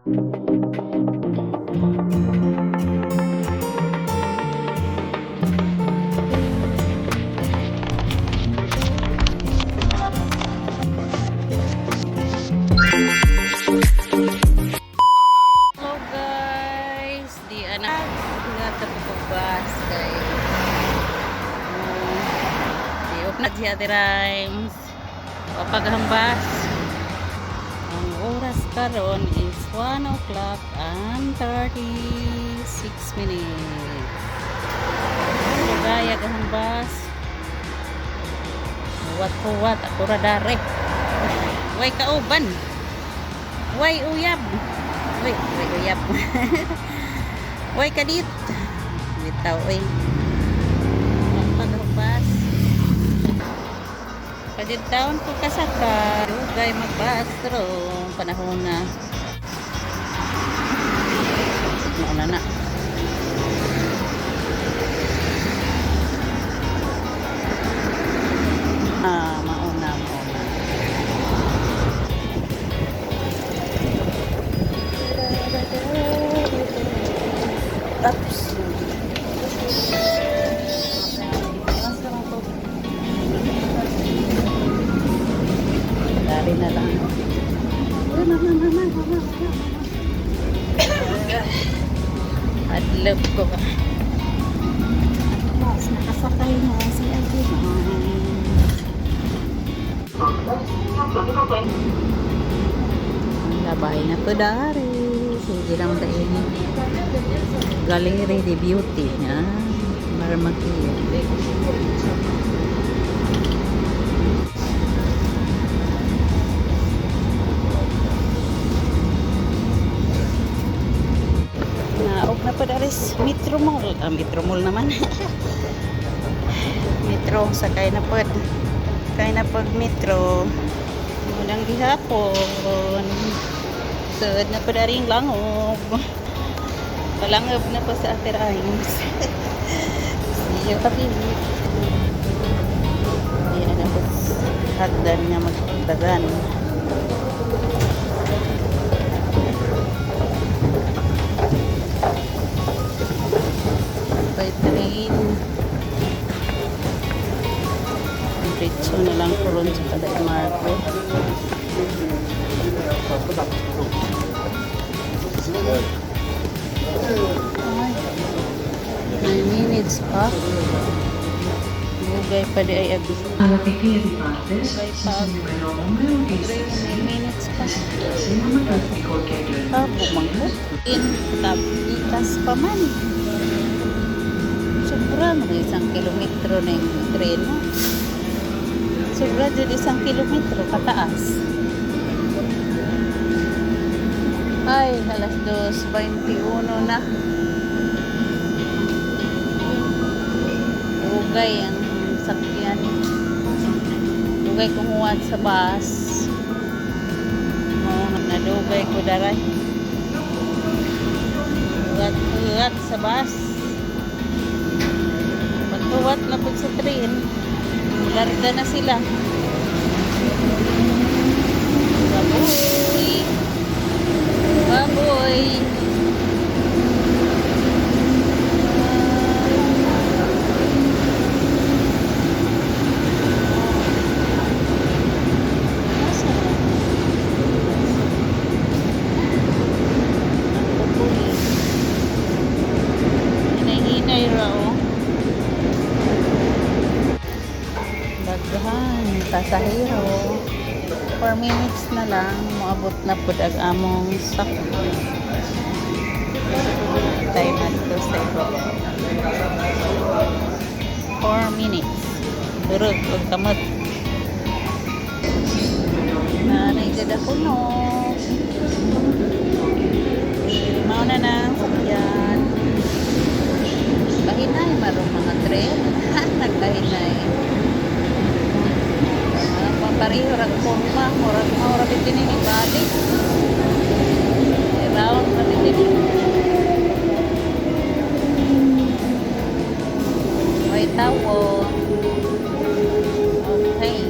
Hello guys, di anak nga tapos kay di na siya rhymes papaghambas. Ang oras karon is 1 o'clock and 36 minutes. Gaya gahambas. Wat ako radare. Way kauban. Way uyab. Way uyab. Way kadit. Bitaw oy. Paghambas. Kadit taon ko kasaka. Dugay magbas pero panahon na. Mauna na. Mauna. Tapos dari na lang. Adlog ko ka. Mas nakasakay na si Ate. Labay na to dari. Sige lang tayo ni Gallery de Beauty niya. Maramaki. Naog na po dari Metro Mall. Metro Mall naman. Metro, sakay na po. Sakay na po Metro. Unang gihapon. Sud na po dari yung langob. Palangob na po sa Ate Rhymes. Siyo kapili. Yan na po. Hagdan nga magdagan. Train. Diretso na lang po ron sa Taday Marco. 9 minutes pa. Bugay pa di ay abis. Αγαπητοί επιβάτες, σας ενημερώνουμε ότι είστε 9 minutes pa. σε ένα μεταφορικό κέντρο Bumangkot. In Tabitas pa man. Sobrang isang kilometro na yung tren. Sobrang din isang kilometro kataas. Ay, alas 2:21 na. Ugay ang sakyan. Ugay kumuhat sa bus. Nadugay ko daray. Ugat sa bus. Magtuwat na po sa train. Larga na sila. Baboy. Baboy. Hinay-hinay raw. Daghan, pasahero. 4 minutes na lang, moabot na po ang among sakto. Time at to sa 4 minutes. Durog, huwag kamot. Nanay gada ko no. Mauna na ang sakyan. Kahinay, marong mga tren. Nagkahinay. Pariho rag forma, murag bitinin ni balik. Round na bitinin. May tawon. Okay.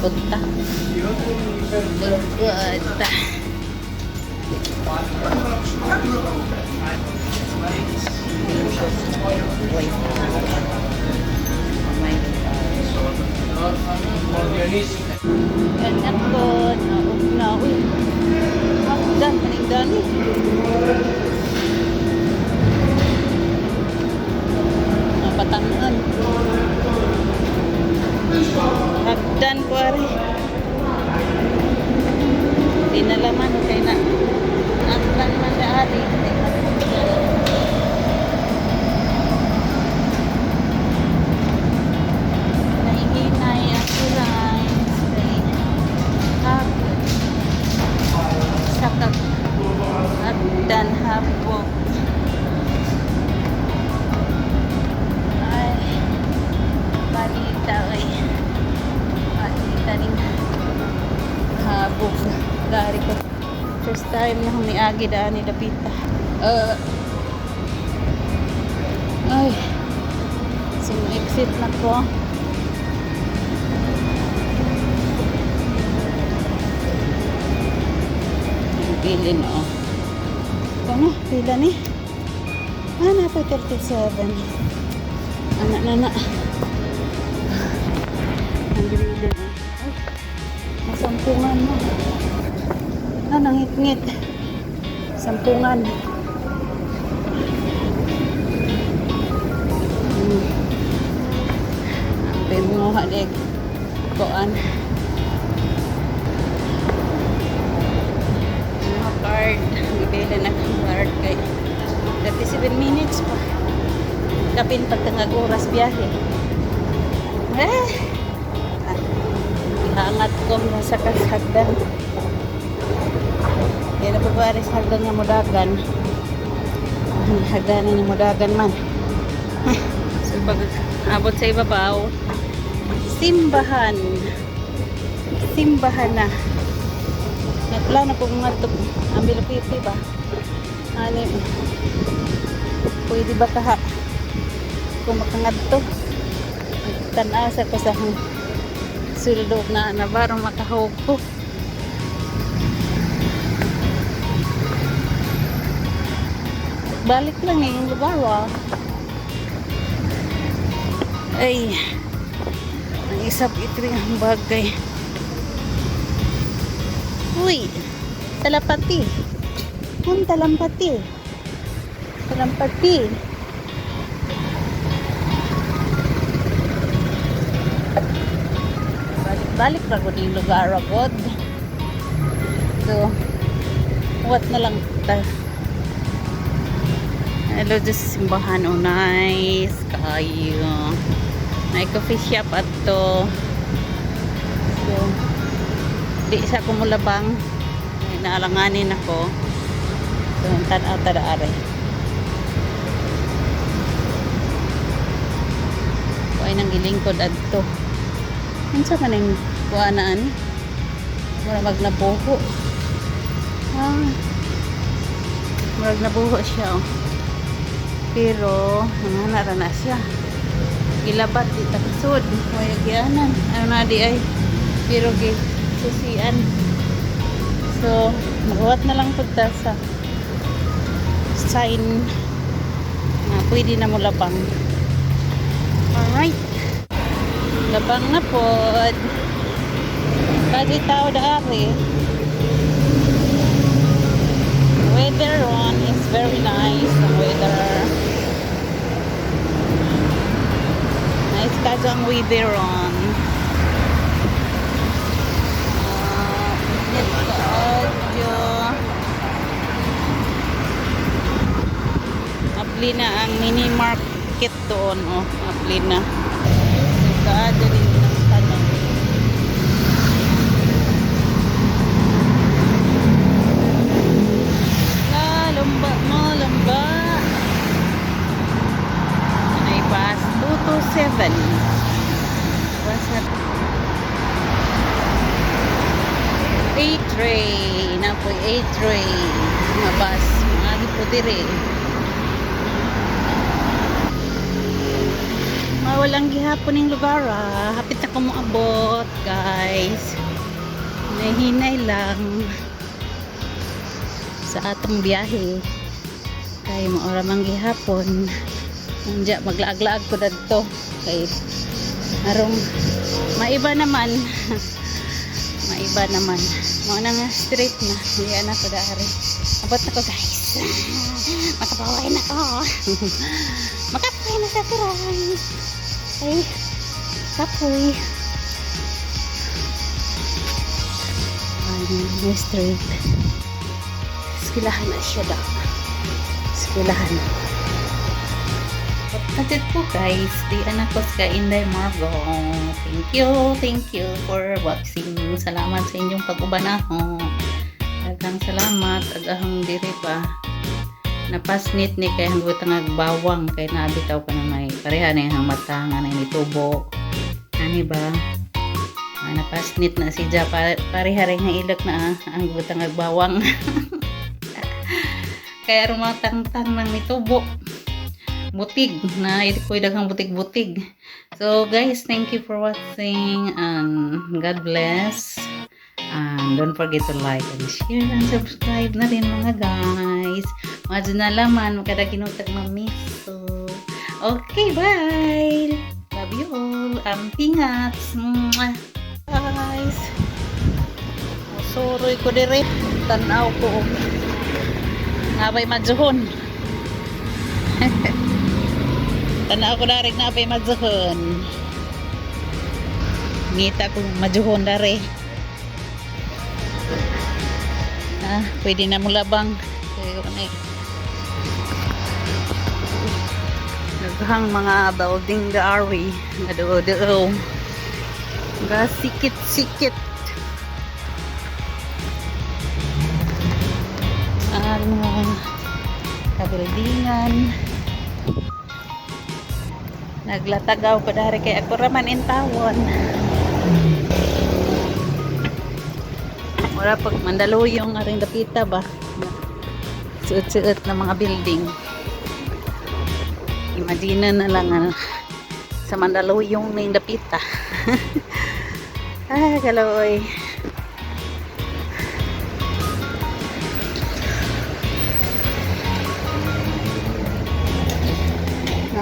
punta. Good. Ganyan po. Na. Uy. Hagdan. Maningdan eh. Patangan. Hagdan ko ari. Di na laman kay na. Hagdan man na ari. Nahihinay ang kulay. Sakag. Hagdan hapok. Balita rin habog dari ko first time na humiagi daan ni Lapita ay exit na ko pilin ano pila ni na po 37 anak ang gilid masampungan mo nangit-ngit sampungan ang pemuha deg koan card gibila na kang card kay 37 minutes pa kapin pagtangag oras biyahe hangat ko sa kasagdan kaya na pagwari sa hagdan nga mudagan hagdan nga mudagan man so pag abot sa ibabaw simbahan na natla na po mga ito ang bilapipi ba ano pwede ba kaha kung makangad to tanasa ko sa sulod na barong makahog ko balik lang yung lugar ay ang isap itri ang bagay uy talampati balik ra gud yung lugar agad so what na lang ta hello just simbahan nice kayo may coffee shop ato so di sa kumulabang inaalanganin ako so tanaw tadaare kuay nang gilingkod adto unsa man ning kuanaan mura magnabuho murag nabuho siya pero nangana na siya gilabat di takasod waya gianan ano na di ay pero susian so magawat na lang pagta sa sign na pwede na mo labang alright labang na po pagi tao daari weather on is very nice the weather nice kaso ang weather on apli na ang mini market doon apli na kaado din ng tanong lumba mo lumba ay bus 227 what's that A-tray na po A-tray mga bus mga gipo dire walang gihapon ng lugar hapit na ko moabot guys. Nahinay lang sa atong biyahe kay maura mang gihapon. Nandiya maglaag-laag ko dadto kay arong maiba naman. Maiba naman mo na nga straight na hindi na ko daari. Abot na ko guys. Makapaway na ko. Makapaway na sa turan. Ay kapoy. Ay straight. Skilahan na siya daw. Skilahan. That's it po guys. Di anak ko sa Inday Margo. Thank you for watching. Salamat sa inyong pag-ubanaho. Daghang salamat. Agahang diri pa. Napasnit ni kay hanggut nga bawang kay nabitaw pa na may pareha na yung mata nga na nitubo. Ani ba? Napasnit na si Ja pareha rin nga ilak na hanggut nga bawang. Kaya rumatang-tang nang nitubo. Butig na ito daghang butig-butig. So guys, thank you for watching and God bless. And don't forget to like and share and subscribe na rin mga guys. Madyo na laman makada kinutag mamiso. Okay, bye. Love you all. Tingats. Guys. Soroy ko dire. Tanaw ko. Ngabay madyohon. Tanaw ko darig na apay madyohon. Ngita ko madyohon dari. Pwede na mulabang. Naghang mga building dari. Aduh. Sikit-sikit. Mga kabildingan. Naglatagaw ko dari kay ako raman in tawon. Wala pag Mandaluyong aring dapita ba. Suot-suot na mga building. Imagine na lang sa Mandaluyong na yung dapita. Kaloy.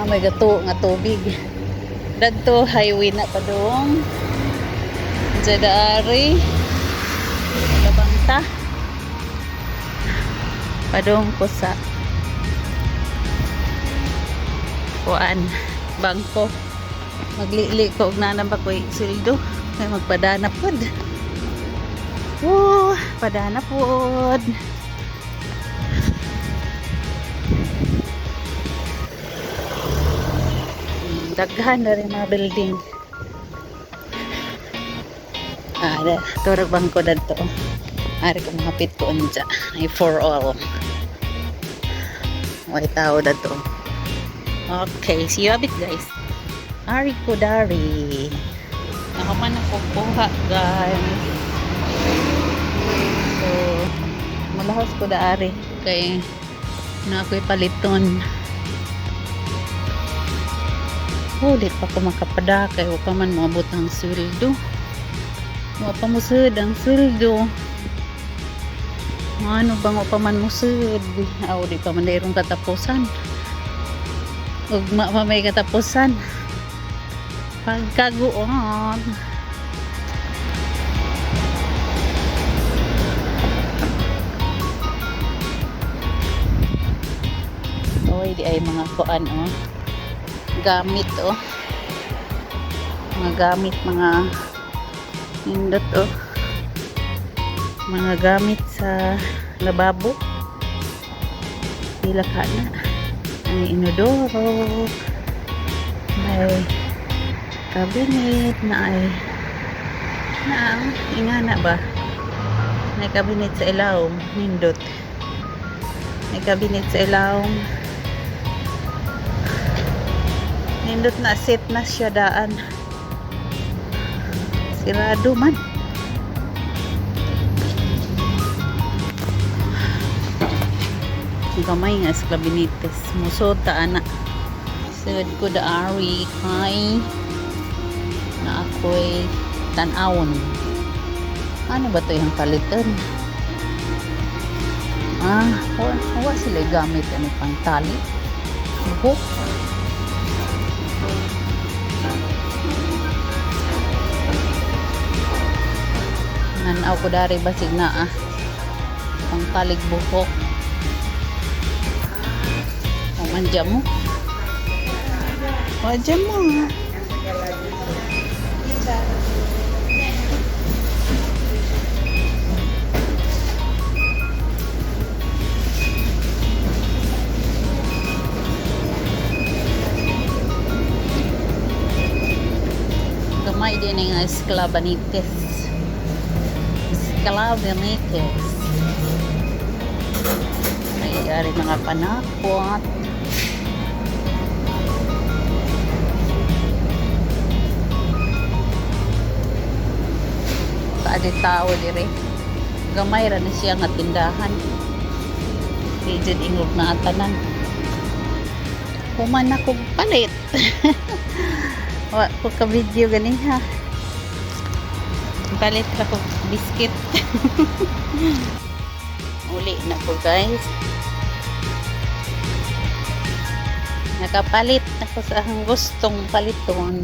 May gato nga tubig. Dadto highway na pa dong. Jadaari. Labangta. Padong ko sa kuan bangko. Maglili ko og nanam ba koy sildo kay magpadana pod. Padana pod. Daghan na rin mga building. Turag bangko dadto. Ari ko mga pit ko unja. Ay for all. Way tao dadto. Okay, see you a bit guys. Ari ko dari. Nakaman ako kuha guys. So, malahos ko dari. Kay na ako'y paliton. Ulit pa ko makapadakay o pa man maabot ang sweldo. Wa pa mo sud ang sweldo. Ano bang o pa man mo sud? Di pa man dayrong katapusan. Ug may katapusan. Pagkaguon. Di ay mga kuan gamit mga gamit mga indot mga gamit sa lababo pila ka na ang inodoro may cabinet na ay ingana ba may cabinet sa ilawom nindot may cabinet sa ilawom nindot na set na siya daan sirado man gamay nga sa kabinites musota anak Sud ko daari kay na ako'y tan-awon. Ano ba to yung palitan? Wa sila gamit ano pang tali. Buhok. Nanaw ko dari basig na pang talig buhok. Manja mo. Manja mo. Gamay din yung esclavanites. Esclavanites. May mga panakot. Adi tao dire. Gamay ra ni siya nga tindahan. Di jud ingog na atanan. Human ako palit. Wa ko ka video gani ha. Palit ra ko biscuit. Uli na ko guys. Nakapalit ako sa gustong paliton.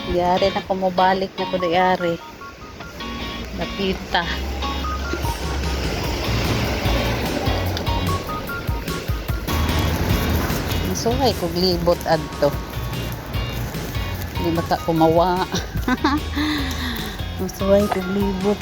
Yari na kumubalik na ko dayari. Napita. Masuhay kog libot adto. Hindi baka kumawa. Masuhay kog libot.